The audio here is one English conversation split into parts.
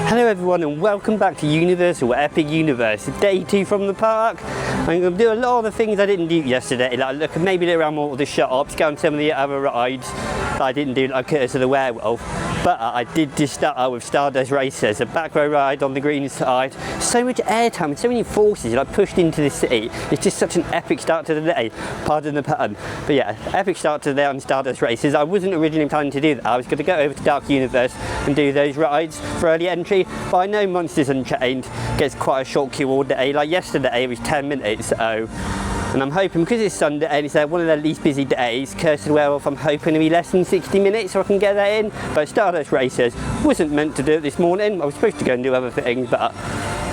Hello everyone and welcome back to Universal Epic Universe, day 2 from the park. I'm going to do a lot of the things I didn't do yesterday, like look maybe around more of the shops, go on some of the other rides that I didn't do, like Curse of the Werewolf. But I did just start out with Stardust Racers, a back row ride on the green side. So much airtime and so many forces like pushed into the city. It's just such an epic start to the day, pardon the pun. But yeah, epic start to the day on Stardust Racers. I wasn't originally planning to do that. I was going to go over to Dark Universe and do those rides for early entry. But I know Monsters Unchained gets quite a short queue all day. Like yesterday it was 10 minutes, so. And I'm hoping, because it's Sunday and it's one of the least busy days, Curse of the Werewolf, I'm hoping to be less than 60 minutes so I can get that in. But Stardust Racers wasn't meant to do it this morning. I was supposed to go and do other things, but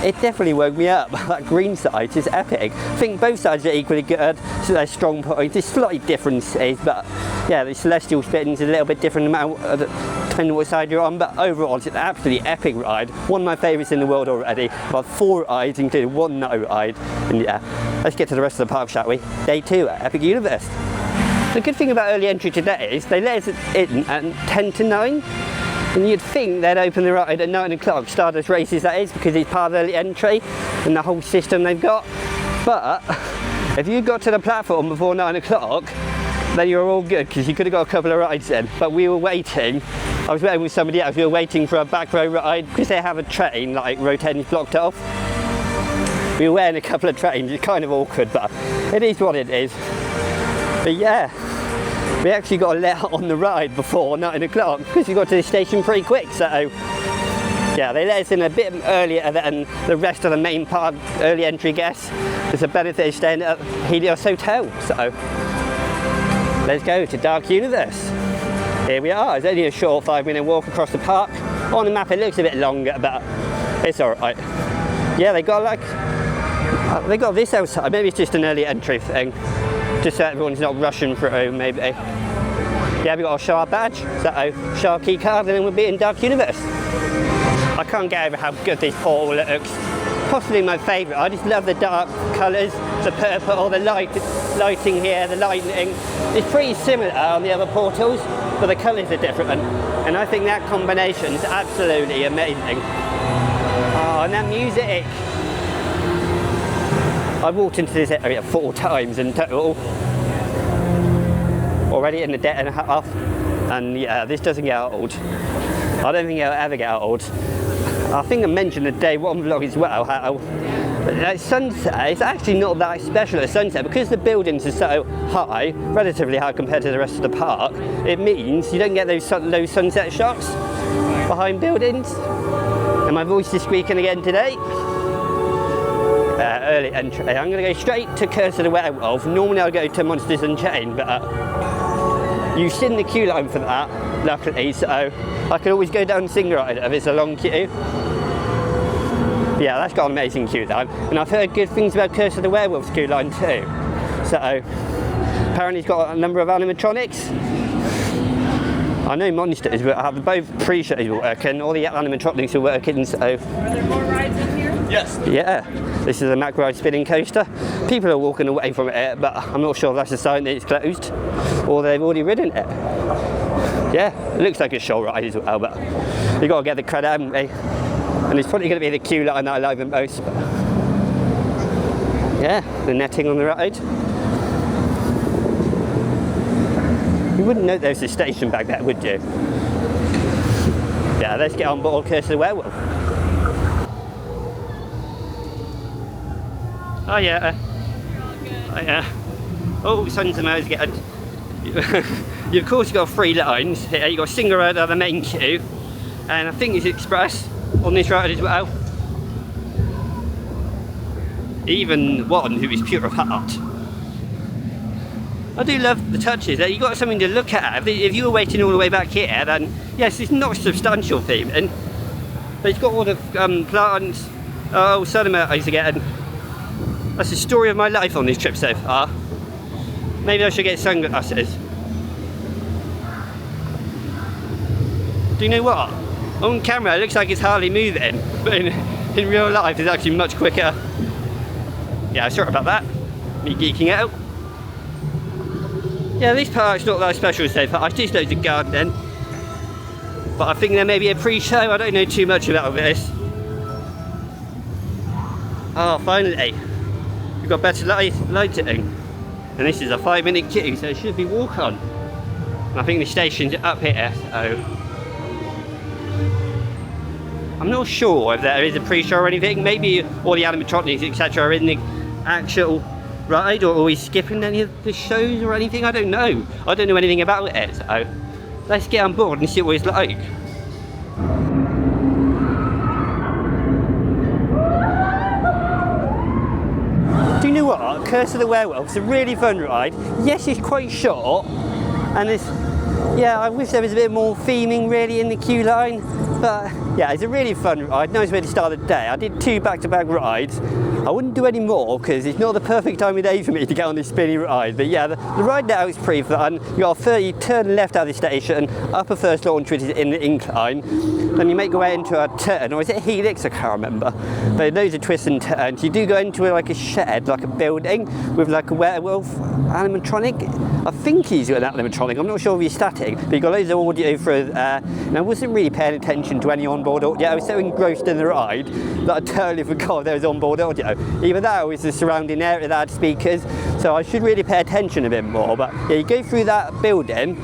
it definitely woke me up. That green side is epic. I think both sides are equally good, so they're strong points. There's slightly differences, but yeah, the Celestial Spin's a little bit different amount depending on what side you're on, but overall it's an absolutely epic ride. One of my favourites in the world already. About 4 rides, including one night ride. And yeah, let's get to the rest of the park, shall we? Day 2 at Epic Universe. The good thing about early entry today is they let us in at 10 to 9. And you'd think they'd open the ride at 9 o'clock, Stardust Races that is, because it's part of early entry and the whole system they've got. But if you got to the platform before 9 o'clock, then you're all good, because you could have got a couple of rides in. But we were waiting, I was waiting with somebody else, we were waiting for a back row ride, because they have a train, like row 10 is blocked off. We were waiting a couple of trains, it's kind of awkward, but it is what it is. But yeah. We actually got let on the ride before 9 o'clock because we got to the station pretty quick, so yeah, they let us in a bit earlier than the rest of the main part early entry guests. There's a benefit of staying at Helios Hotel, so let's go to Dark Universe. Here we are. It's only a short 5-minute walk across the park. On the map it looks a bit longer, but it's alright. Yeah, they got this outside, maybe it's just an early entry thing. Just so everyone's not rushing through, maybe. Yeah, we got our Shark badge, so Shark key card, and then we'll be in Dark Universe. I can't get over how good this portal looks. Possibly my favourite. I just love the dark colours, the purple, the lighting here, the lightning. It's pretty similar on the other portals, but the colours are different. And I think that combination is absolutely amazing. Oh, and that music. I've walked into this area 4 times in total, already in a day and a half, and yeah, this doesn't get old. I don't think it'll ever get old. I think I mentioned the day 1 vlog as well, how at sunset, it's actually not that special at sunset, because the buildings are so high, relatively high compared to the rest of the park. It means you don't get those low sunset shots behind buildings. And my voice is squeaking again today. Early entry. I'm going to go straight to Curse of the Werewolf. Normally I'll go to Monsters Unchained, but you've seen the queue line for that, luckily, so I can always go down Single Rider if it's a long queue. But yeah, that's got an amazing queue line, and I've heard good things about Curse of the Werewolf's queue line too. So apparently it's got a number of animatronics. I know Monsters, but have both pre-shows were working, all the animatronics are working, so. Are there more rides in here? Yes. Yeah. This is a macro spinning coaster. People are walking away from it, but I'm not sure if that's a sign that it's closed or they've already ridden it. Yeah, it looks like a show ride as well, but you've got to get the credit, haven't we? And it's probably going to be the queue line that I like the most. But yeah, the netting on the ride. You wouldn't know there's a station back there, would you? Yeah, let's get on board Curse of the Werewolf. Oh yeah, oh yeah. Oh, Sons of Mo's getting. You of course got 3 lines here. You got Single Rider, the main queue, and I think it's Express on this ride as well. Even one who is pure of heart. I do love the touches. You got something to look at. If you were waiting all the way back here, then yes, it's not substantial theming, but it's got all the plants. Oh, Son of Mo's again. That's the story of my life on this trip so far. Maybe I should get sunglasses. Do you know what? On camera it looks like it's hardly moving, but in real life it's actually much quicker. Yeah, sorry about that. Me geeking out. Yeah, this park's not that special so far. It's just loads of gardening. but I think there may be a pre-show. I don't know too much about this. Oh, finally, we've got better lighting. And this is a 5-minute queue, so it should be walk on. And I think the station's up here, so I'm not sure if there is a pre-show or anything. Maybe all the animatronics, etc. are in the actual ride, or are we skipping any of the shows or anything? I don't know. I don't know anything about it, so let's get on board and see what it's like. Do you know what? Curse of the Werewolf is a really fun ride. Yes, it's quite short, and it's, yeah, I wish there was a bit more theming really in the queue line, but yeah, it's a really fun ride. Nice way to start the day. I did 2 back-to-back rides. I wouldn't do any more because it's not the perfect time of day for me to get on this spinny ride. But yeah, the ride now is pretty fun. You got a 30 turn left out of the station, up a first launch which is in the incline. Then you make your way into a turn, or is it a helix? I can't remember. But those are twists and turns. You do go into like a shed, like a building with like a werewolf animatronic. I think he's got an animatronic. I'm not sure if he's static, but you got loads of audio through there. And I wasn't really paying attention to any onboard audio. I was so engrossed in the ride that I totally forgot there was onboard audio. Either that or it's the surrounding area that had speakers, so I should really pay attention a bit more. But yeah, you go through that building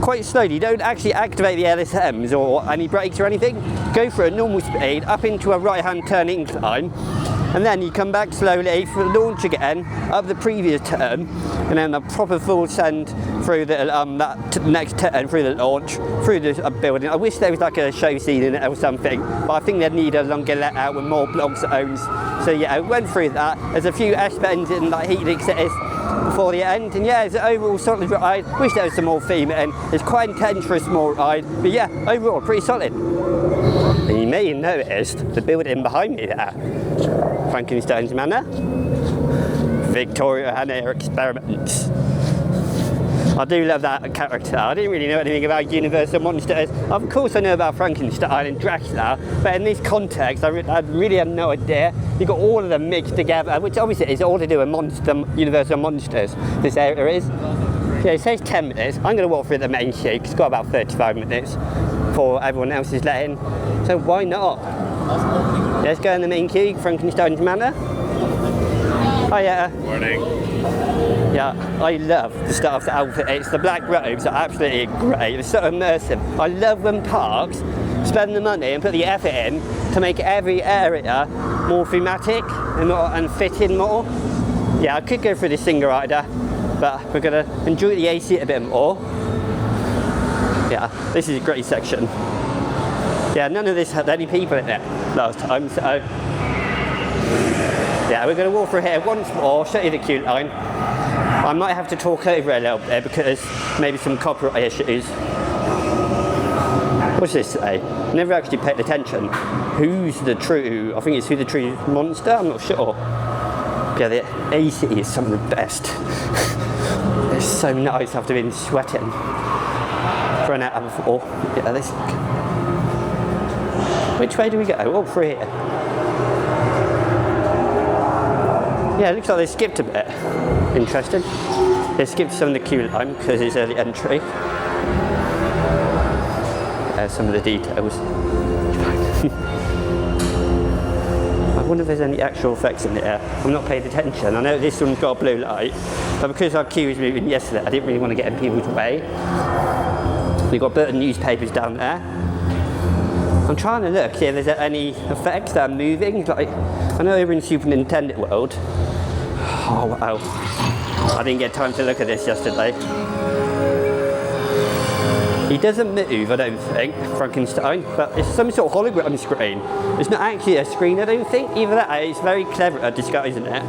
quite slowly. You don't actually activate the LSMs or any brakes or anything. Go for a normal speed up into a right-hand turn incline, and then you come back slowly for launch again up the previous turn, and then a proper full send through the next turn, through the launch, through the building. I wish there was like a show scene in it or something, but I think they'd need a longer let out with more block zones. So yeah, I went through that. There's a few S-bends and like helixes before the end, and yeah, it's an overall solid ride. Wish there was some more theme in. It's quite intense for a small ride, but yeah, overall pretty solid. And you may have noticed the building behind me there, Frankenstein's Manor, Victoria and Air Experiments. I do love that character. I didn't really know anything about Universal Monsters. Of course I know about Frankenstein and Dracula, but in this context I really had no idea. You got all of them mixed together, which obviously is all to do with Universal Monsters, this area is. Yeah, it says 10 minutes. I'm going to walk through the main queue because it's got about 35 minutes before everyone else is let in. So why not? Let's go in the main queue, Frankenstein's Manor. Oh yeah. Morning. Yeah, I love the Stardust outfit. The black robes are absolutely great. It's so immersive. I love when parks spend the money and put the effort in to make every area more thematic and fit in more. Yeah, I could go for the Singer Rider, but we're going to enjoy the AC a bit more. Yeah, this is a great section. Yeah, none of this had any people in it last time, so yeah, we're going to walk through here once more, show you the queue line. I might have to talk over a little bit because maybe some copyright issues. What's this say? Never actually paid attention. Who's the true, I think it's Who the True Monster, I'm not sure. Yeah, the AC is some of the best. It's so nice after being sweating for an hour before. Yeah, this. Which way do we go? Oh, through here. Yeah, it looks like they skipped a bit. Interesting. They skipped some of the queue line because it's early entry. Some of the details. I wonder if there's any actual effects in there. I'm not paying attention. I know this one's got a blue light, but because our queue was moving yesterday, I didn't really want to get in people's way. We've got Burton newspapers down there. I'm trying to look, see if there's any effects that are moving. Like, I know over in Super Nintendo World. Oh wow. I didn't get time to look at this yesterday. He doesn't move, I don't think, Frankenstein, but it's some sort of hologram screen. It's not actually a screen, I don't think. Either that, it's very clever at disguising it.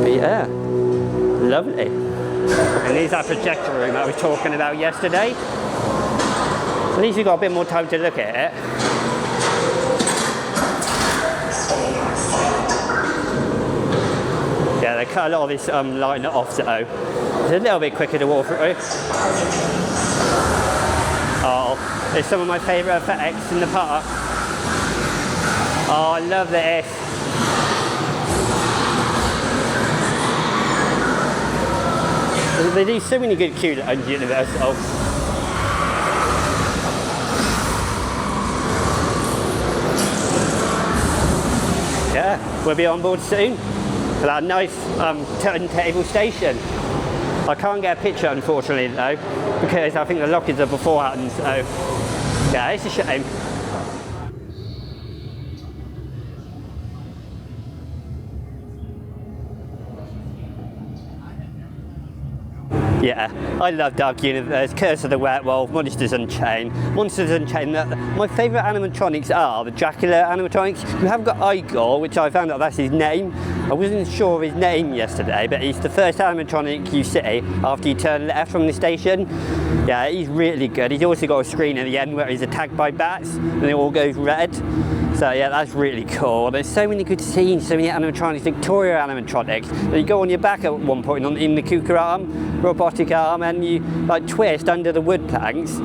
But yeah, lovely. And here's that projector room I was talking about yesterday. At least we've got a bit more time to look at it. Yeah, they cut a lot of this line off, so it's a little bit quicker to walk through. Oh, it's some of my favourite effects in the park. Oh, I love this. They do so many good queue lines, Universal. we'll be on board soon for that nice turntable station. I can't get a picture unfortunately though, because I think the lockers are beforehand, so yeah, it's a shame. Yeah, I love Dark Universe, Curse of the Werewolf, Monsters Unchained. Monsters Unchained, my favourite animatronics are the Dracula animatronics. You have got Igor, which I found out that's his name. I wasn't sure of his name yesterday, but he's the first animatronic you see after you turn left from the station. Yeah, he's really good. He's also got a screen at the end where he's attacked by bats and it all goes red. So yeah, that's really cool. There's so many good scenes, so many animatronics, Victoria animatronics. You go on your back at one point in the Kuka arm, robotic arm, and you like twist under the wood planks.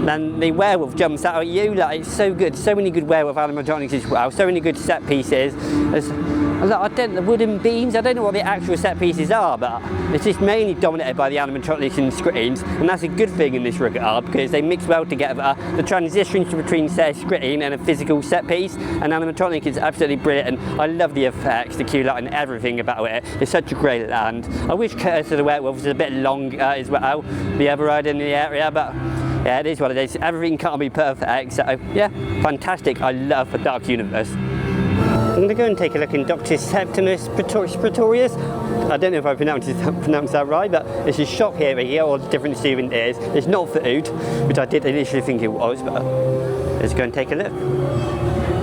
Then the werewolf jumps out at you. Like, it's so good. So many good werewolf animatronics as well. So many good set pieces. The wooden beams, I don't know what the actual set pieces are, but it's just mainly dominated by the animatronics and screens, and that's a good thing in this regard because they mix well together. The transitions between, say, a screen and a physical set piece and animatronic is absolutely brilliant. I love the effects, the cue light, and everything about it. It's such a great land. I wish Curse of the Werewolf was a bit longer as well, the other ride in the area, but yeah, it is what it is. Everything can't be perfect, so yeah, fantastic. I love the Dark Universe. I'm going to go and take a look in Dr. Septimus Pretorius. I don't know if I pronounced that right, but it's a shop here where you get all the different souvenirs. It's not food, which I did initially think it was, but let's go and take a look.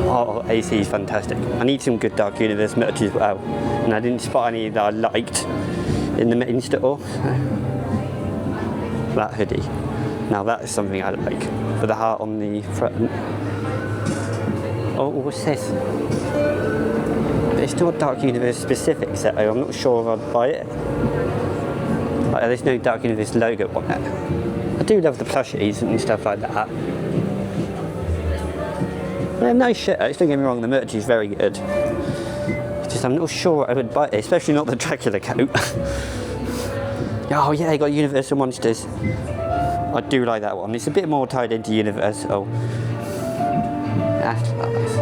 Oh, AC is fantastic. I need some good Dark Universe merch as well, and I didn't spot any that I liked in the main store. That hoodie. Now that is something I like, for the heart on the front. Oh, what's this? It's not Dark Universe specific, so I'm not sure if I'd buy it. Like, there's no Dark Universe logo on it. I do love the plushies and stuff like that. Yeah, nice shirts, don't get me wrong, the merch is very good. It's just I'm not sure I would buy it, especially not the Dracula coat. Oh yeah, you got Universal Monsters. I do like that one. It's a bit more tied into Universal. That's nice.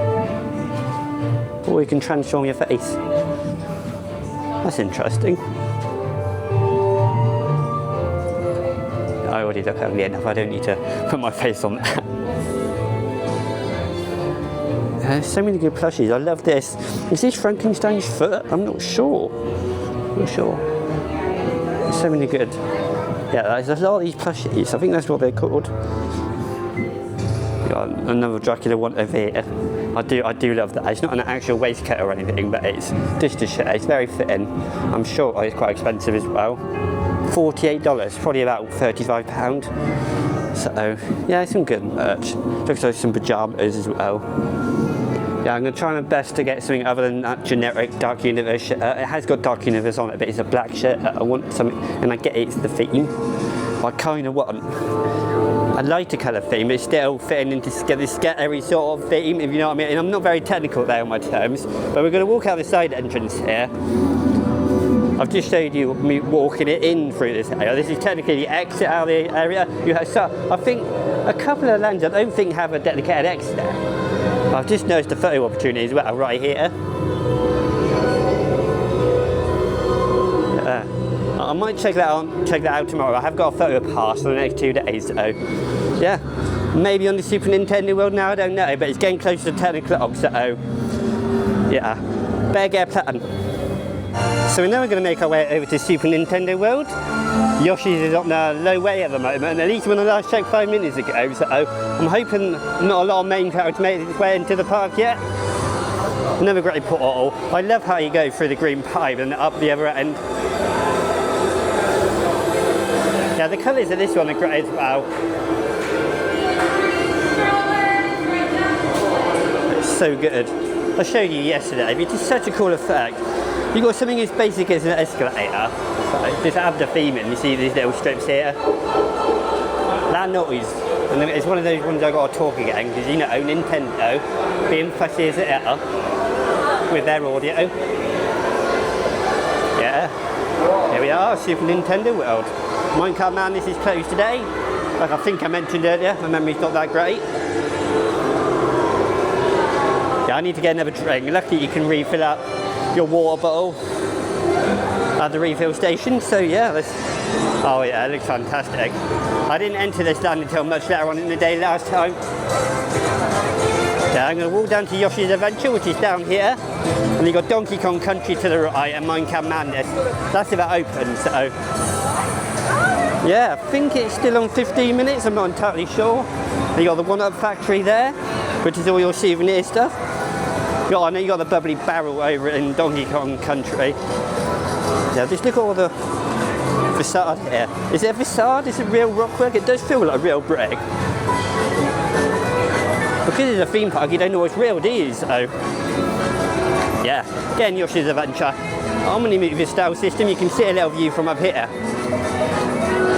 Or you can transform your face. That's interesting. I already look ugly enough, I don't need to put my face on that. There's so many good plushies. I love this. Is this Frankenstein's foot? I'm not sure. There's so many good. Yeah, there's a lot of these plushies. I think that's what they're called. Got another Dracula one over here. I do love that. It's not an actual waistcoat or anything, but it's just a shirt. It's very fitting. I'm sure it's quite expensive as well. $48, probably about £35. So yeah, some good merch. Looks like some pajamas as well. Yeah, I'm going to try my best to get something other than that generic Dark Universe shirt. It has got Dark Universe on it, but it's a black shirt. I want something, and I get it's the theme. I kind of want a lighter colour theme, but it's still fitting into this scary sort of theme, if you know what I mean. And I'm not very technical there on my terms, but we're going to walk out the side entrance here. I've just showed you me walking it in through this area. This is technically the exit out of the area. You have, so I think a couple of lands I don't think have a dedicated exit there. I've just noticed a photo opportunity as well right here. I might check that out tomorrow. I have got a photo pass for the next 2 days, so yeah. Maybe on the Super Nintendo World now, I don't know, but it's getting close to 10 o'clock, so yeah. Better get a plan. So we're now going to make our way over to Super Nintendo World. Yoshi's is on the low way at the moment, at least when I last checked 5 minutes ago, so I'm hoping not a lot of main characters made its way into the park yet. Another great portal. I love how you go through the green pipe and up the other end. Yeah, the colours of this one are great as well. It's so good. I showed you yesterday, it's just such a cool effect. You've got something as basic as an escalator. Just add the theme in, you see these little strips here. That noise, and it's one of those ones I got to talk again, because you know, Nintendo, being fussy as they are with their audio. Yeah, here we are, Super Nintendo World. Minecart Madness is closed today, like I think I mentioned earlier, my memory's not that great. Yeah, I need to get another drink. Luckily you can refill up your water bottle at the refill station. So yeah, oh yeah, it looks fantastic. I didn't enter this land until much later on in the day last time. Yeah, I'm going to walk down to Yoshi's Adventure, which is down here. And you've got Donkey Kong Country to the right and Minecraft Madness. That's if it opens, so... yeah, I think it's still on 15 minutes, I'm not entirely sure. And you got the One-Up Factory there, which is all your souvenir stuff. I know you got the bubbly barrel over in Donkey Kong Country. Yeah, just look at all the facade here. Is it a facade? Is it real rockwork? It does feel like real brick. Because it's a theme park, you don't know what's real, do you? So, yeah, again, Yoshi's Adventure. Omni-movie style system, you can see a little view from up here.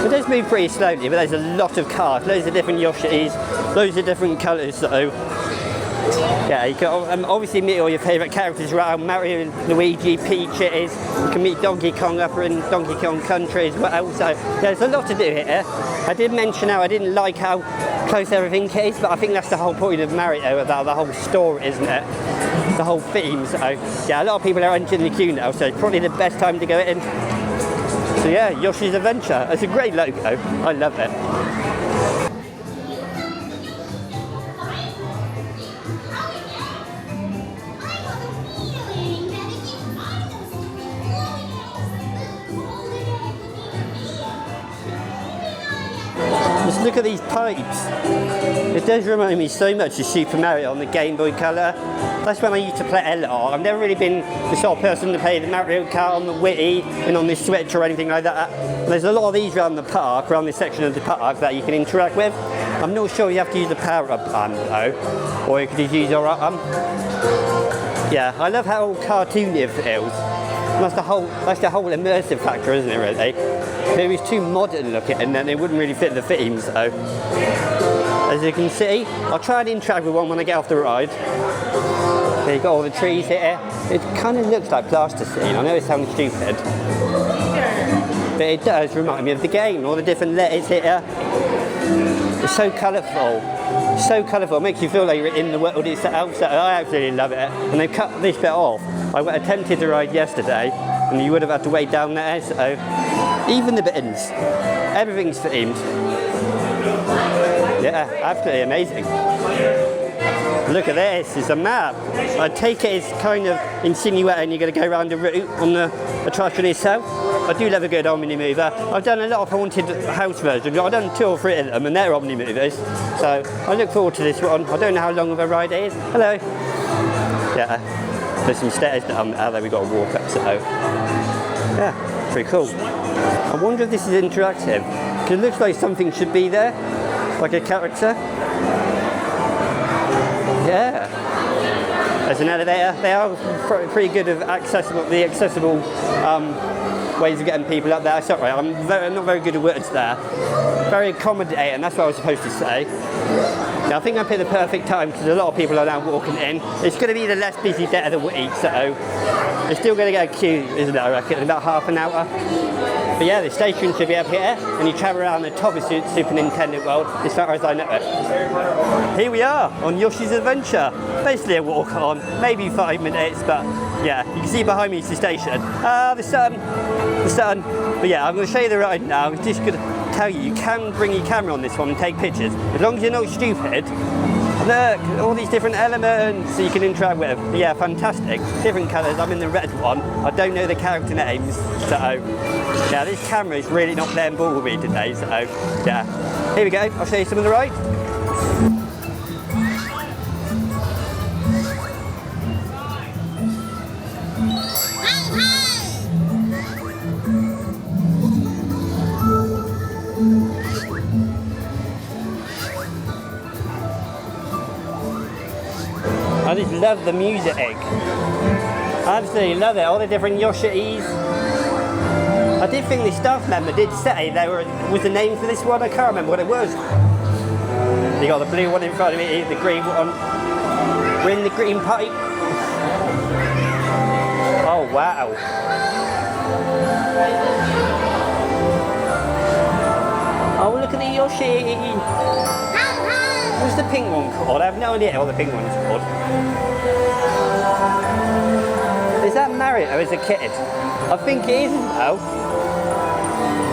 It does move pretty slowly, but there's a lot of cars, loads of different Yoshis, loads of different colours, so... yeah, you can obviously meet all your favourite characters around. Mario, Luigi, Peach it is. You can meet Donkey Kong up in Donkey Kong Country as well. So yeah, there's a lot to do here. I did mention how I didn't like how close everything is, but I think that's the whole point of Mario, about the whole story, isn't it? The whole theme. So yeah, a lot of people are entering the queue now, so it's probably the best time to go in. So yeah, Yoshi's Adventure. It's a great logo. I love it. Just look at these pipes. It does remind me so much of Super Mario on the Game Boy Color. That's when I used to play a lot. I've never really been the sort of person to play the Mario Kart on the Wii and on the Switch or anything like that. There's a lot of these around the park, around this section of the park that you can interact with. I'm not sure you have to use the power-up button though, or you could just use your yeah, I love how cartoony it feels. That's the whole immersive factor, isn't it, really? If it was too modern looking, and then it wouldn't really fit the theme, so... as you can see, I'll try and interact with one when I get off the ride. Okay, you've got all the trees here. It kind of looks like plasticine. I know it sounds stupid. But it does remind me of the game, all the different letters here. It's so colourful. So colourful, it makes you feel like you're in the world itself, so I absolutely love it. And they've cut this bit off. I attempted to ride yesterday, and you would have had to wait down there, so... even the bins, everything's themed. Yeah, absolutely amazing. Look at this, it's a map. I take it it's kind of insinuating you're going to go around the route on the attraction itself. I do love a good Omni-mover. I've done a lot of haunted house versions. I've done 2 or 3 of them and they're Omni-movers. So I look forward to this one. I don't know how long of a ride it is. Hello. Yeah, there's some stairs down there we've got to walk up, so yeah, pretty cool. I wonder if this is interactive. Because it looks like something should be there, like a character. Yeah. There's an elevator. They are pretty good at accessible ways of getting people up there. Sorry, I'm not very good at words there. Very accommodating, that's what I was supposed to say. Now, I think I picked the perfect time because a lot of people are now walking in. It's going to be the less busy day of the week, so it's still going to get a queue, isn't it, I reckon, in about half an hour. But yeah, the station should be up here, and you travel around the top of Super Nintendo World, as far as I know it. Here we are, on Yoshi's Adventure. Basically a walk on, maybe 5 minutes, but yeah, you can see behind me is the station. The sun. But yeah, I'm going to show you the ride now. I'm just going to tell you, you can bring your camera on this one and take pictures, as long as you're not stupid. Look, all these different elements that you can interact with. But yeah, fantastic. Different colours. I'm in the red one. I don't know the character names, so yeah, this camera is really not playing ball with me today, so yeah. Here we go, I'll show you some of the ride. I just love the music. Absolutely love it, all the different Yoshis. I did think the staff member did say there was a name for this one, I can't remember what it was. You got the blue one in front of me, the green one. We're in the green pipe. Oh wow. Oh, look at the Yoshi. What's the pink one called? I have no idea what the pink one is called. Mario as a kid. I think it is as well.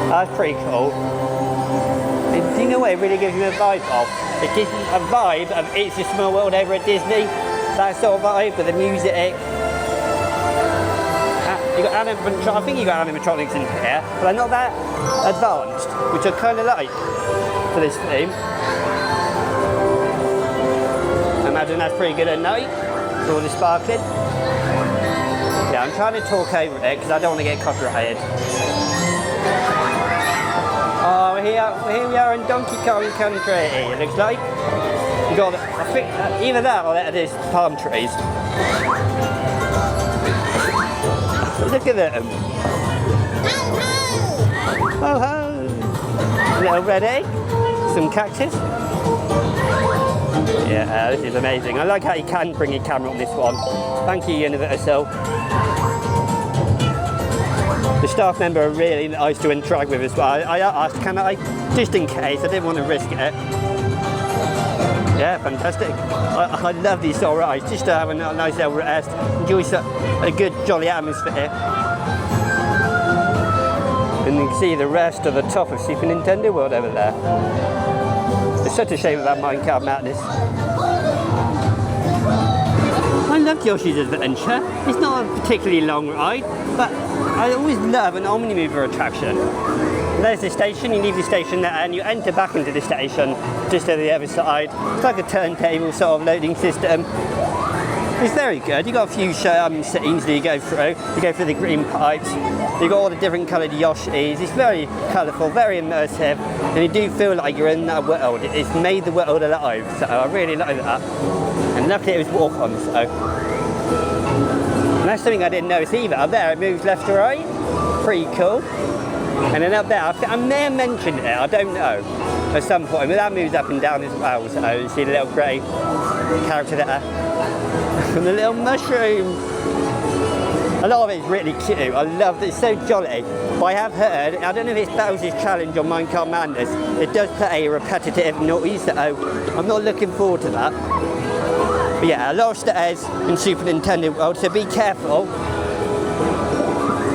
That's pretty cool. Do you know what it really gives me a vibe of? It gives me a vibe of It's a Small World over at Disney. That sort of vibe with the music. You got animatronics, I think you got animatronics in here, but they're not that advanced, which I kind of like for this theme. I imagine that's pretty good at night, with all the sparkling. Yeah, I'm trying to talk over it because I don't want to get copyrighted. Oh, here we are in Donkey Kong Country, it looks like. You got, I think, either that or there's palm trees. Look at them. Oh ho! A little red egg, some cactus. Yeah, this is amazing. I like how you can bring your camera on this one. Thank you, Universal. The staff member are really nice to interact with as well. I asked, can I? Just in case, I didn't want to risk it. Yeah, fantastic. I love these sort of rides, just to have a nice little rest, enjoy a good jolly atmosphere. And you can see the rest of the top of Super Nintendo World over there. It's such a shame about Minecraft Madness. I love Yoshi's Adventure. It's not a particularly long ride, but I always love an Omnimover attraction. There's the station, you leave the station there and you enter back into the station just to the other side. It's like a turntable sort of loading system. It's very good. You've got a few scenes that you go through. You go through the green pipes. You've got all the different coloured Yoshis. It's very colourful, very immersive, and you do feel like you're in that world. It's made the world alive, so I really like that. And luckily it was walk-on, so. And that's something I didn't notice either. Up there it moves left to right. Pretty cool. And then up there, I may have mentioned it, I don't know, at some point, but that moves up and down as well, so you see the little grey character there. And the little mushroom. A lot of it is really cute, I love it, it's so jolly. But I have heard, I don't know if it's Bowser's Challenge or Minecraft Madness, it does play a repetitive noise, so I'm not looking forward to that. But yeah, a lot of stairs in Super Nintendo World, so be careful.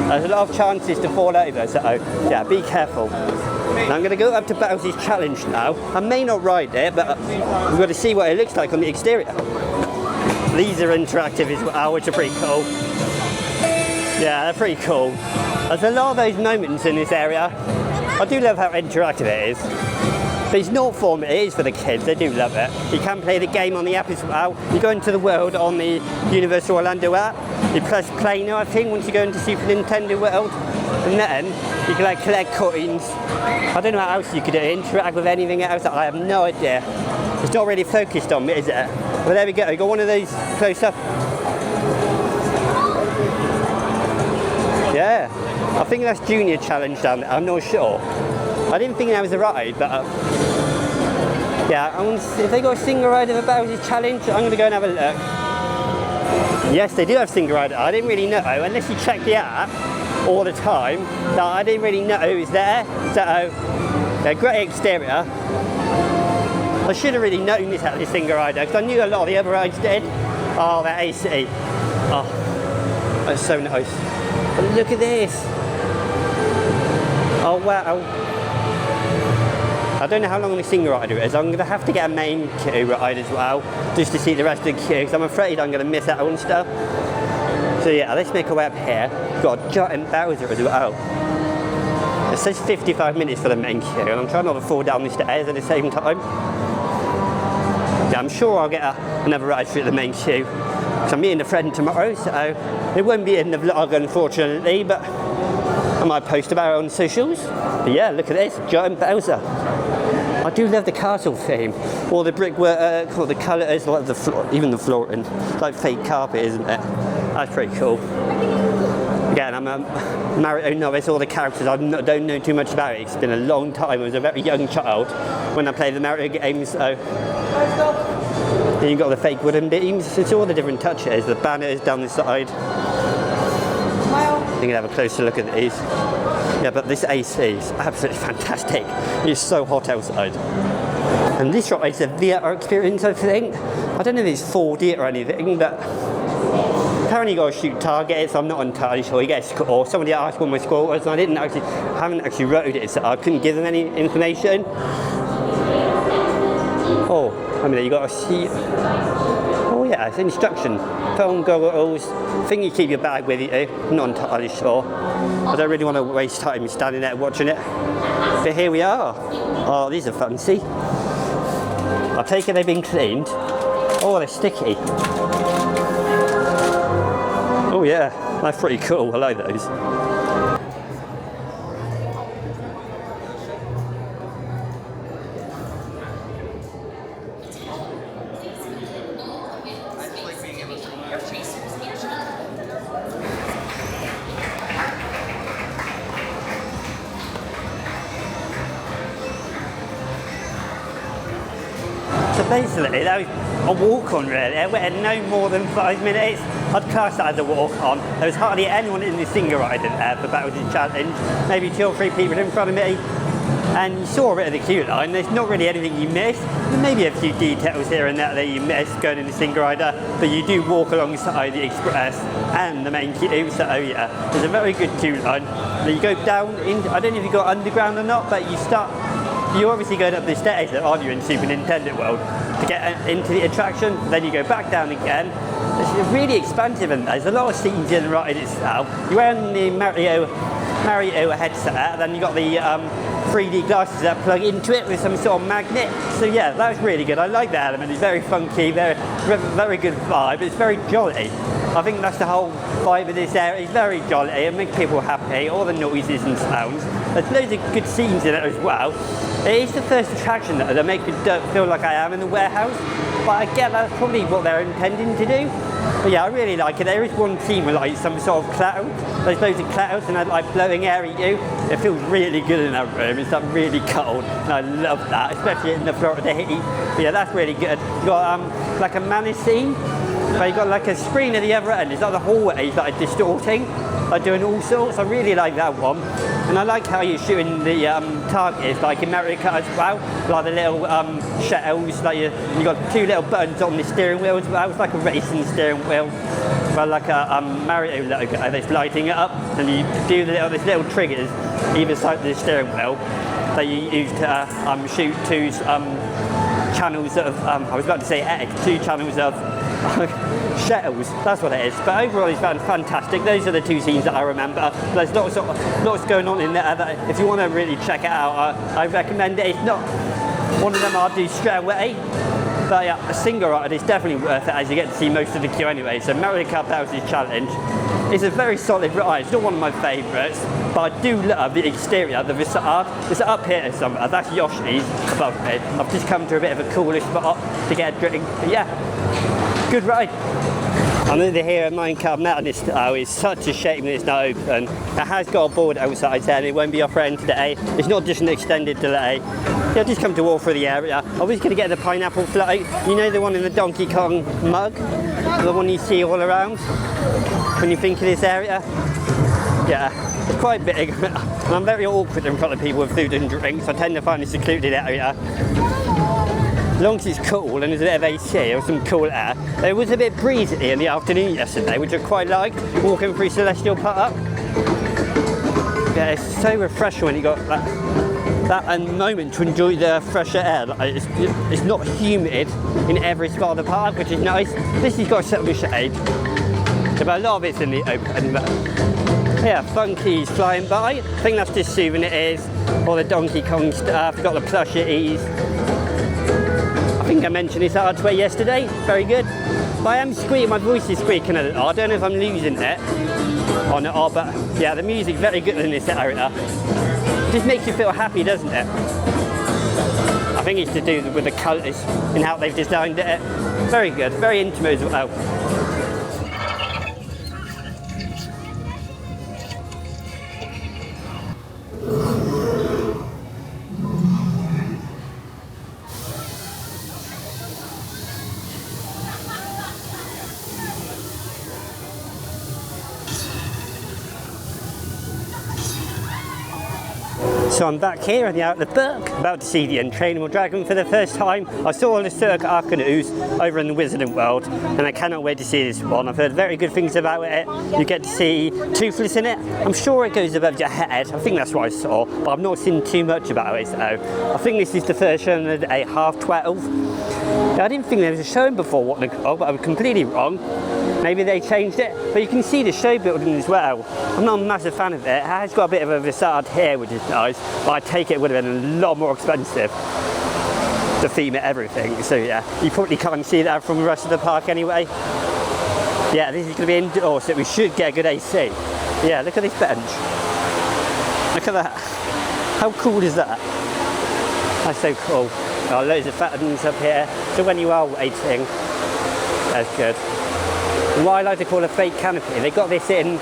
There's a lot of chances to fall over, so yeah, be careful. And I'm going to go up to Bowser's Challenge now. I may not ride it, but we've got to see what it looks like on the exterior. These are interactive as well, which are pretty cool. Yeah, they're pretty cool. There's a lot of those moments in this area. I do love how interactive it is. But it's not for me, it is for the kids, they do love it. You can play the game on the app as well. You go into the world on the Universal Orlando app. You press play now, I think, once you go into Super Nintendo World. And then you can like collect coins. I don't know how else you could interact with anything else. I have no idea. It's not really focused on me, is it? But there we go, you got one of these close up. Yeah, I think that's Junior Challenge down there, I'm not sure. I didn't think that was a ride, but yeah, if they got a single rider of Bowser's Challenge, I'm going to go and have a look. Yes, they do have single rider. I didn't really know, unless you check the app all the time, that I didn't really know it was there. So, yeah, great exterior. I should have really known this had a single rider, because I knew a lot of the other rides did. Oh, that AC. Oh, that's so nice. But look at this. Oh, wow. I don't know how long the single rider is. I'm going to have to get a main queue ride as well, just to see the rest of the queue, because I'm afraid I'm going to miss out on stuff. So yeah, let's make our way up here. We've got a giant Bowser as well. It says 55 minutes for the main queue, and I'm trying not to fall down the stairs at the same time. Yeah, I'm sure I'll get another ride through the main queue, because I'm meeting a friend tomorrow, so it won't be in the vlog unfortunately, but I might post about it on socials. But yeah, look at this, giant Bowser. I do love the castle theme. All the brickwork, all the colours, like the floor, even the flooring. It's like fake carpet, isn't it? That's pretty cool. Again, I'm a Mario novice, all the characters, I don't know too much about it. It's been a long time, I was a very young child when I played the Mario games, so. Then you've got the fake wooden beams, it's all the different touches, the banners down the side. You can have a closer look at these. Yeah, but this AC is absolutely fantastic. It's so hot outside. And this ride's a VR experience, I think. I don't know if it's 4D or anything, but Apparently you got to shoot targets, I'm not entirely sure. You get a score, or somebody asked what my score was, and I haven't actually wrote it, so I couldn't give them any information. Oh, I mean, you got to see. Oh yeah, it's instruction. Put on goggles. I think you keep your bag with you. I'm not entirely sure. I don't really want to waste time standing there watching it. But here we are. Oh, these are fancy. I take it they've been cleaned. Oh, they're sticky. Oh yeah, that's pretty cool. I like those. So basically, that was a walk-on really. I went no more than 5 minutes. I'd class that as a walk-on. There was hardly anyone in the single rider there for Battles of Challenge. Maybe 2 or 3 people in front of me. And you saw a bit of the queue line. There's not really anything you miss. There may be a few details here and there that you miss going in the single rider, but you do walk alongside the express and the main queue. So yeah, there's a very good queue line. Then you go down in. I don't know if you go underground or not, but you start. You're obviously going up the stairs, aren't you, in Super Nintendo World to get into the attraction. Then you go back down again. It's really expansive, and there's a lot of scenes in the ride itself. You're wearing the Mario headset, then you got the 3D glasses that plug into it with some sort of magnet. So yeah, that was really good. I like that element. It's very funky, very good vibe. It's very jolly. I think that's the whole vibe of this area. It's very jolly. It makes people happy. All the noises and sounds. There's loads of good scenes in it as well. It is the first attraction that makes me feel like I am in the warehouse, but I get that's probably what they're intending to do. But yeah, I really like it. There is one scene with like some sort of cloud. There's loads of clouds and they're like blowing air at you. It feels really good in that room. It's like really cold, and I love that, especially in the Florida heat. But yeah, that's really good. You got like a manor scene, but you got like a screen at the other end. It's like the hallways that are distorting, like doing all sorts. I really like that one. And I like how you're shooting the targets, like in Mario Kart as well, like the little shells. Like you got 2 little buttons on the steering wheel as well. It's like a racing steering wheel, but like a Mario logo that's lighting it up, and you do there's little triggers either side of the steering wheel that you use to shoot 2 channels of I was about to say egg, 2 channels of shells. That's what it is. But overall, it's fantastic. Those are the 2 scenes that I remember. There's lots going on in there that if you want to really check it out, I recommend it. It's not one of them I'll do straight away, but yeah, a single ride is definitely worth it as you get to see most of the queue anyway. So Mario Kart Bowser's Challenge is a very solid ride. It's not one of my favourites, but I do love the exterior, the facade. It's up here somewhere. That's Yoshi's above me. I've just come to a bit of a cooler spot to get a drink. But yeah, good ride. I'm over here at Minecraft Madness now. It's such a shame that it's not open. It has got a board outside there and it won't be operating today. It's not just an extended delay. Yeah, I've just come to walk through the area. I was going to get the pineapple float. You know, the one in the Donkey Kong mug? The one you see all around when you think of this area? Yeah, it's quite big. And I'm very awkward in front of people with food and drinks. I tend to find a secluded area. As long as it's cool and there's a bit of AC or some cool air. It was a bit breezy in the afternoon yesterday, which I quite liked, walking through Celestial Park. Yeah, it's so refreshing when you got that moment to enjoy the fresher air. Like it's not humid in every spot of the park, which is nice. This has got some shade, but a lot of it's in the open. But yeah, Funky's flying by. I think that's just souvenirs, all the Donkey Kong stuff. We've got the plushies. I think I mentioned this archway yesterday. Very good. But I am squeaking. My voice is squeaking a little. I don't know if I'm losing it or not, but yeah, the music's very good in this area. It just makes you feel happy, doesn't it? I think it's to do with the colours and how they've designed it. Very good. Very intimate as well. So I'm back here in the Isle of Berk, about to see the Untrainable Dragon for the first time. I saw all the Cirque Arcanus over in the Wizarding World, and I cannot wait to see this one. I've heard very good things about it. You get to see Toothless in it. I'm sure it goes above your head. I think that's what I saw, but I've not seen too much about it, so I think this is the first show of the day, 12:30. I didn't think there was a show before, but I was completely wrong. Maybe they changed it, but you can see the show building as well. I'm not a massive fan of it. It has got a bit of a facade here, which is nice, but I take it would have been a lot more expensive to theme it everything. So yeah, you probably can't see that from the rest of the park anyway. Yeah, this is going to be indoors, so we should get a good AC. Yeah, look at this bench. Look at that. How cool is that? That's so cool. Oh, loads of fountains up here. So when you are waiting, that's good. What I like to call a fake canopy. They got this in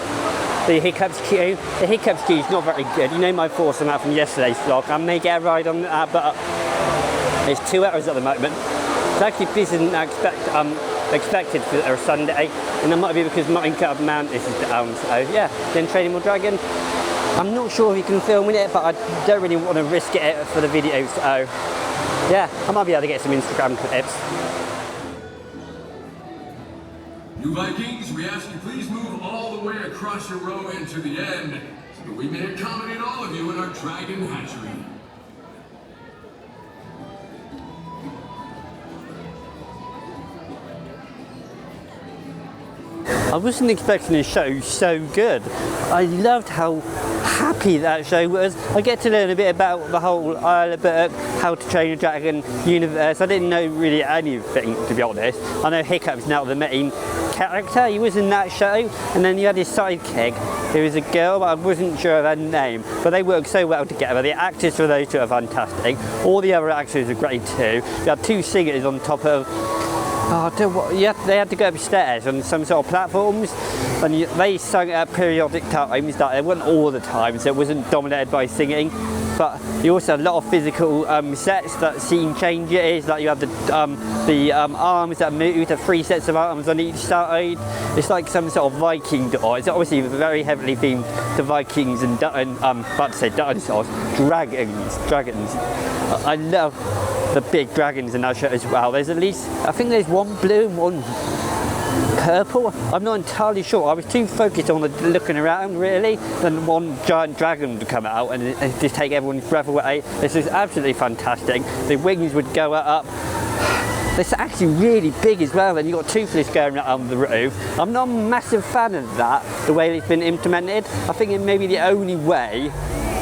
the Hiccup's queue. The Hiccup's queue is not very good. You know my thoughts on that from yesterday's vlog. I may get a ride on that, but it's 2 hours at the moment. So actually this isn't expected for a Sunday, and that might be because Mario Kart Mount is down. So yeah, then Untrainable Dragon. I'm not sure if you can film in it, but I don't really want to risk it for the video, so yeah, I might be able to get some Instagram clips. You Vikings, we ask you please move all the way across your row into the end, so that we may accommodate all of you in our dragon hatchery. I wasn't expecting the show so good. I loved how happy that show was. I get to learn a bit about the whole Isle of Berk, How to Train a Dragon universe. I didn't know really anything, to be honest. I know Hiccup's now the main character. He was in that show, and then you had his sidekick, who was a girl, but I wasn't sure of her name. But they worked so well together. The actors for those two are fantastic. All the other actors are great too. You had 2 singers on top of they had to go upstairs on some sort of platforms, and they sung at periodic times. That it wasn't all the time, so it wasn't dominated by singing. But you also had a lot of physical sets that scene changes. Like you have the arms that move, the 3 sets of arms on each side. It's like some sort of Viking door. It's obviously very heavily themed to Vikings and about to say dinosaurs, dragons. I love the big dragons in that show as well. There's at least, I think there's 1 blue and 1 purple. I'm not entirely sure. I was too focused on looking around really than 1 giant dragon to come out and just take everyone's breath away. This is absolutely fantastic. The wings would go up. It's actually really big as well, and you've got Toothless going around the roof. I'm not a massive fan of that, the way it's been implemented. I think it may be the only way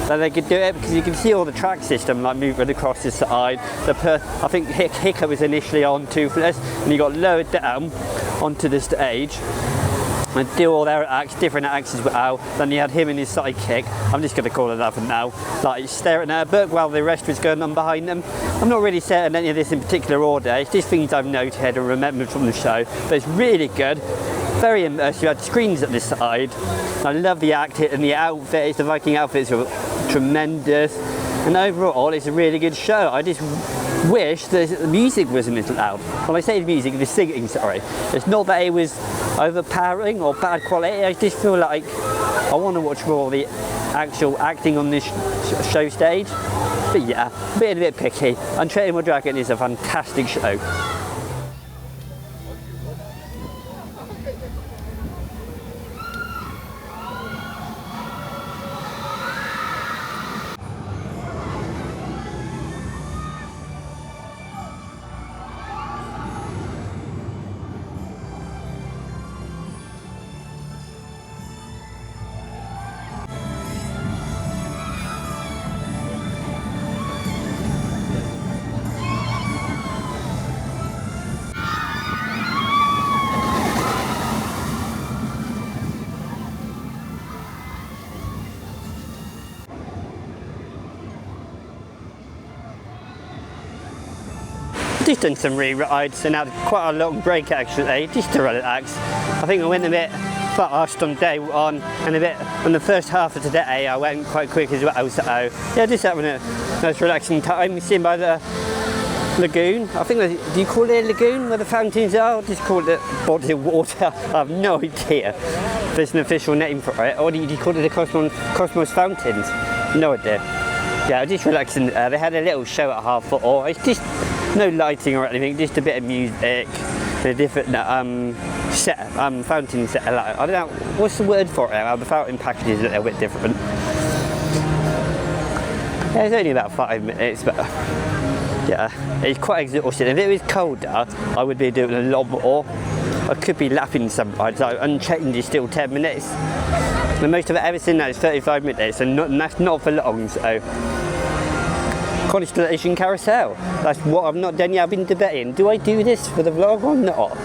that they could do it, because you can see all the track system like moving across the side. I think Hiccup was initially on Toothless, and he got lowered down onto the stage and do all their acts, different acts as well. Then you had him and his sidekick. I'm just going to call it that for now. Like staring at a book while the rest was going on behind them. I'm not really saying any of this in particular order. It's just things I've noted and remembered from the show. But it's really good. Very immersive. You had screens at the side. I love the act and the outfits. The Viking outfits were tremendous. And overall, it's a really good show. I just wish the music wasn't as loud. When I say the music, the singing, sorry. It's not that it was overpowering or bad quality. I just feel like I want to watch more of the actual acting on this show stage. But yeah, being a bit picky. Untrainable Dragon is a fantastic show. Just done some re-rides and had quite a long break actually, just to relax. I think I went a bit fast on day 1 and a bit on the first half of today I went quite quick as well, so yeah, just having a nice relaxing time, sitting by the lagoon. I think, do you call it a lagoon where the fountains are? I'll just call it a body of water. I have no idea if there's an official name for it, or do you call it the Cosmos Fountains? No idea. Yeah, just relaxing. They had a little show at 4:30. It's just no lighting or anything, just a bit of music, a different fountain set. I don't know, what's the word for it? The fountain package is a little bit different. Yeah, it's only about 5 minutes, but yeah, it's quite exhausting. If it was colder, I would be doing a lot more. I could be lapping some rides. Like, unchanged is still 10 minutes. The most I've ever seen that is 35 minutes, and that's not for long, so. Constellation Carousel. That's what I've not done yet. I've been debating, do I do this for the vlog or not?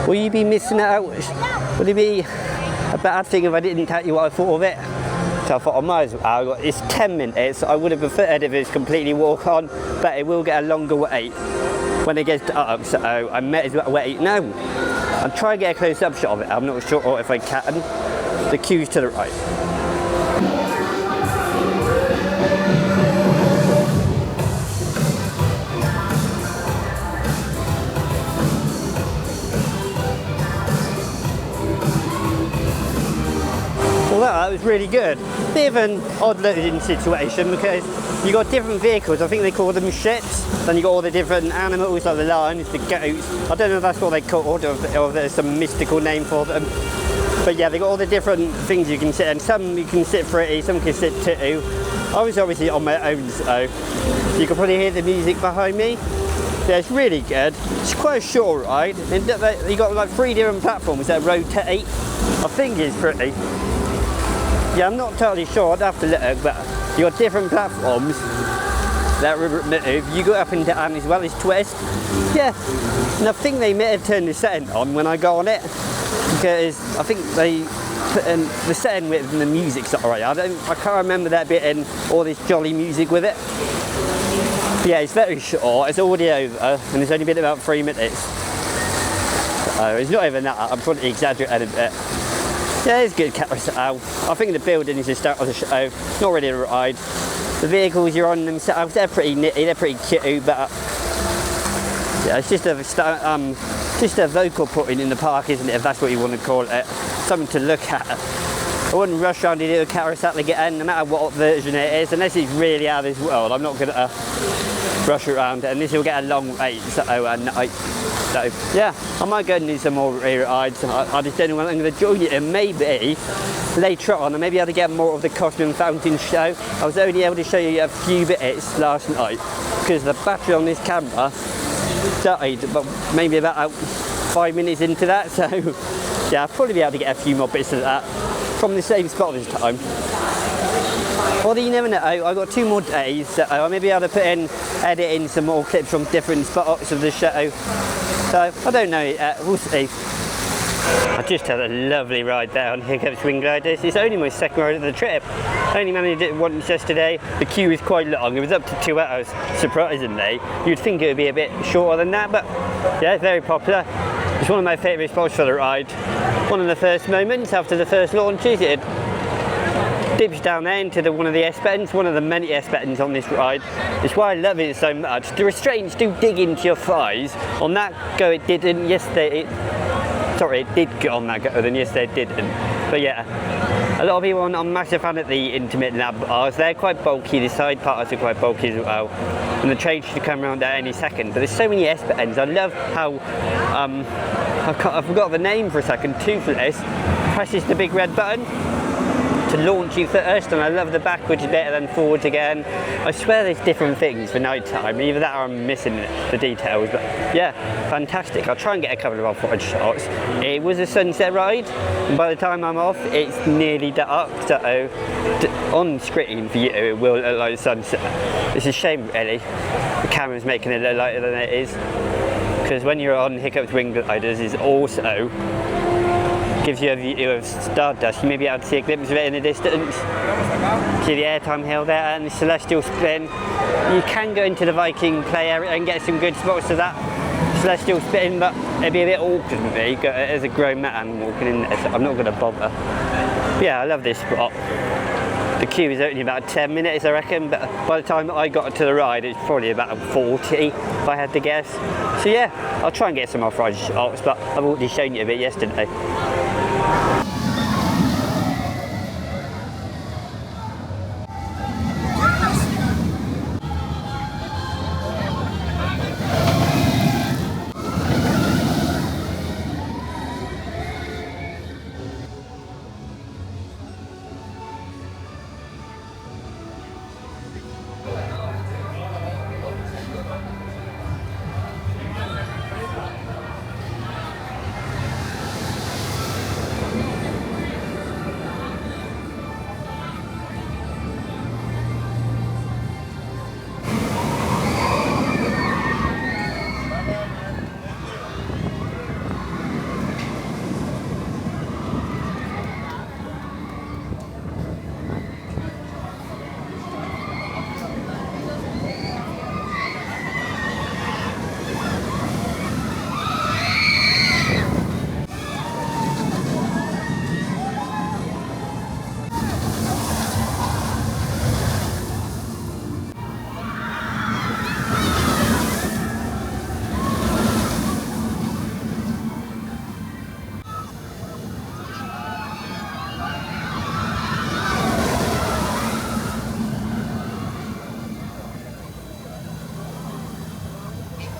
Will you be missing out? Would it be a bad thing if I didn't tell you what I thought of it? So I thought I might as well. It's 10 minutes. I would have preferred if it was completely walk on, but it will get a longer wait when it gets dark, so I might as well wait now. I'm trying to get a close-up shot of it. I'm not sure if I can. The queue's to the right. Well, that was really good. Bit of an odd loading situation because you got different vehicles. I think they call them ships. Then you got all the different animals like the lions, the goats. I don't know if that's what they called or if there's some mystical name for them. But yeah, they got all the different things you can sit in. Some you can sit 3, some can sit 2. I was obviously on my own, so you can probably hear the music behind me. Yeah, it's really good. It's quite a short ride. And you got like 3 different platforms that rotate. I think it's pretty. Yeah, I'm not totally sure, I'd have to look, but you got different platforms that move. You go up and down as well as twist. Yeah, and I think they may have turned the setting on when I go on it, because I think they put in the setting with the music's not right. I can't remember that bit in all this jolly music with it. But yeah, it's very short, it's already over, and it's only been about 3 minutes. It's not even that, I'm probably exaggerating a bit. Yeah, it's good carousel. I think the building is the start of the show, not really a ride. The vehicles you're on themselves, they're pretty nitty, they're pretty cute, but yeah, it's just a vocal point in the park, isn't it, if that's what you want to call it. Something to look at. I wouldn't rush around to do a carousel to get in, no matter what version it is, unless it's really out of this world. I'm not going to rush around, and this will get a long wait, so yeah, I might go and do some more rides. I just don't know when I'm going to join you, and maybe later on I may be able to get more of the Costume Fountain show. I was only able to show you a few bits last night because the battery on this camera died, but maybe about 5 minutes into that, so yeah, I'll probably be able to get a few more bits of that from the same spot this time. Although you never know, I've got 2 more days, so I may be able to edit in some more clips from different spots of the show. So, I don't know yet, we'll see. I just had a lovely ride there on Hiccup swing gliders. It's only my second ride of the trip. I only managed it once yesterday. The queue was quite long, it was up to 2 hours, surprisingly. You'd think it would be a bit shorter than that, but yeah, it's very popular. It's one of my favourite spots for the ride. One of the first moments after the first launches, it dips down there into one of the S-bends, one of the many S-bends on this ride. It's why I love it so much. The restraints do dig into your thighs. On that go it didn't, yesterday it did get on that go, then yesterday it didn't. But yeah, a lot of people, I'm a massive fan of the intermittent lab bars. They're quite bulky, the side parts are quite bulky as well. And the train should come around there any second. But there's so many S-bends. I love how, I forgot the name for a second, Toothless presses the big red button to launch you first, and I love the backwards better than forwards again. I swear there's different things for night time, either that or I'm missing the details, but yeah, fantastic. I'll try and get a couple of off-road shots. It was a sunset ride, and by the time I'm off, it's nearly dark, so on screen for you, it will look like sunset. It's a shame, really. The camera's making it look lighter than it is, because when you're on Hiccup's wing gliders, it's also gives you a view of Stardust. You may be able to see a glimpse of it in the distance. See the airtime hill there and the celestial spin. You can go into the Viking play area and get some good spots of that celestial spin, but it'd be a bit awkward for me as a grown man walking in there, so I'm not going to bother. But yeah, I love this spot. The queue is only about 10 minutes, I reckon, but by the time I got to the ride, it's probably about 40, if I had to guess. So yeah, I'll try and get some off-ride shots, but I've already shown you a bit yesterday.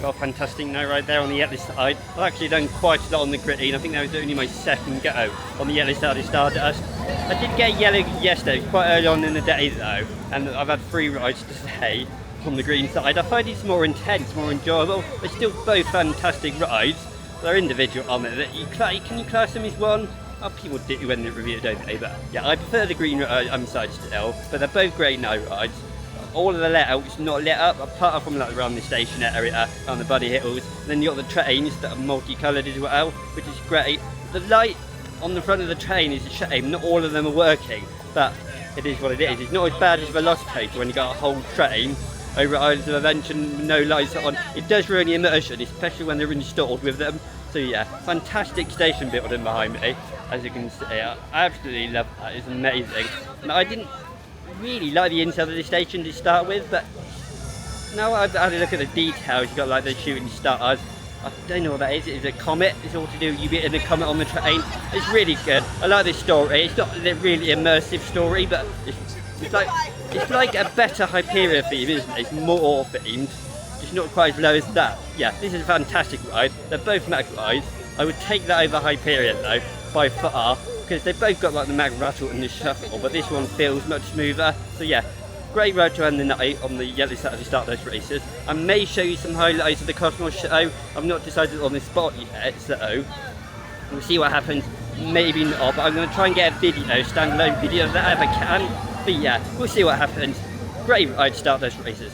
got a fantastic no ride there on the yellow side. I've actually done quite a lot on the green. I think that was only my second go on the yellow side of Stardust. I did get yellow yesterday, quite early on in the day though, and I've had 3 rides to say on the green side. I find it's more intense, more enjoyable. They're still both fantastic rides. They're individual on it. Can you class them as one? Oh, people do when they review it, don't they? But yeah, I prefer the green side still, but they're both great no rides. All of the layouts not lit up, apart from like around the station area, on the Buddy Hills. And then you got the trains that are multicoloured as well, which is great. The light on the front of the train is a shame, not all of them are working, but it is what it is. It's not as bad as Velocipator when you got a whole train over Islands of Adventure with no lights on. It does ruin the immersion, especially when they're installed with them. So yeah, fantastic station building behind me, as you can see. I absolutely love that, it's amazing. And I didn't really like the inside of the station to start with, but now I've had a look at the details. You've got like the shooting stars. I don't know what that is. It's a comet. It's all to do with you being a comet on the train. It's really good. I like this story. It's not a really immersive story, but it's like a better Hyperion theme, isn't it? It's more themed. It's not quite as low as that. Yeah, this is a fantastic ride. They're both mag rides. I would take that over Hyperion though, by far, because they've both got like the mag rattle and the shuffle, but this one feels much smoother. So yeah, great ride to end the night on the yellow side of the Stardust Racers. I may show you some highlights of the Cosmos show. I've not decided on the spot yet, so we'll see what happens. Maybe not, but I'm going to try and get a video, standalone video of that if I can. But yeah, we'll see what happens. Great ride, Stardust Racers.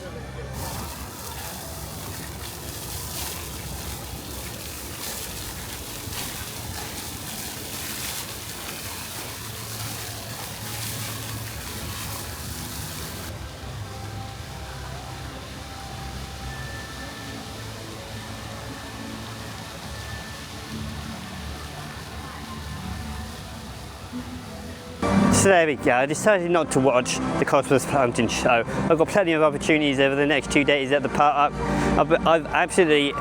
So there we go, I decided not to watch the Cosmos Fountain show. I've got plenty of opportunities over the next 2 days at the park. I've absolutely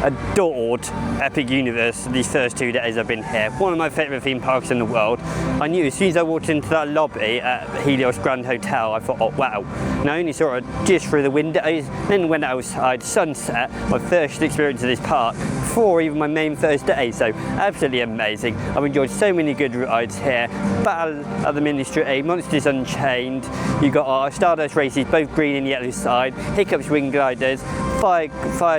adored Epic Universe these first 2 days I've been here. One of my favourite theme parks in the world. I knew as soon as I walked into that lobby at Helios Grand Hotel, I thought, oh wow. And I only saw it just through the windows, then went outside, sunset, my first experience of this park, before even my main first day, so absolutely amazing. I've enjoyed so many good rides here. Battle at the Ministry, Monsters Unchained, you got our Stardust Racers, both green and yellow side, Hiccup's Wing Gliders, Fire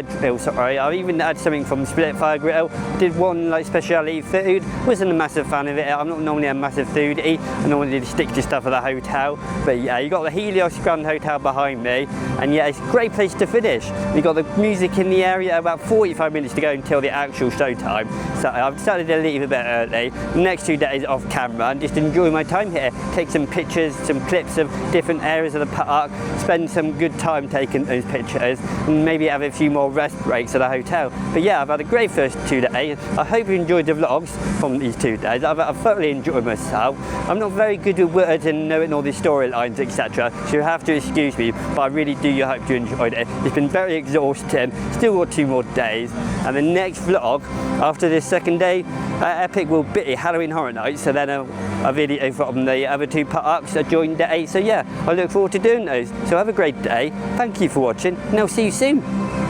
Grill, sorry, I even had something from Split Fire Grill, did one like speciality food, wasn't a massive fan of it, I'm not normally a massive foodie, I normally stick to stuff at the hotel, but yeah, you got the Helios Grand Hotel behind me, and yeah, it's a great place to finish. You got the music in the area, about 45 minutes to go until the actual show time, so I've decided to leave a bit early, the next 2 days off camera, and just enjoy my time here, take some pictures, some clips of different areas of the park, spend some good time taking those pictures, and maybe have a few more rest breaks at the hotel. But yeah, I've had a great first 2 days. I hope you enjoyed the vlogs from these 2 days. I've thoroughly enjoyed myself. I'm not very good with words and knowing all the storylines, etc. So you have to excuse me, but I really do hope you enjoyed it. It's been very exhausting. Still got 2 more days. And the next vlog, after this second day, Epic will be Halloween Horror Night. So then a video from the other 2 parks, a joint day. So yeah, I look forward to doing those. So have a great day. Thank you for watching, and I'll see you soon.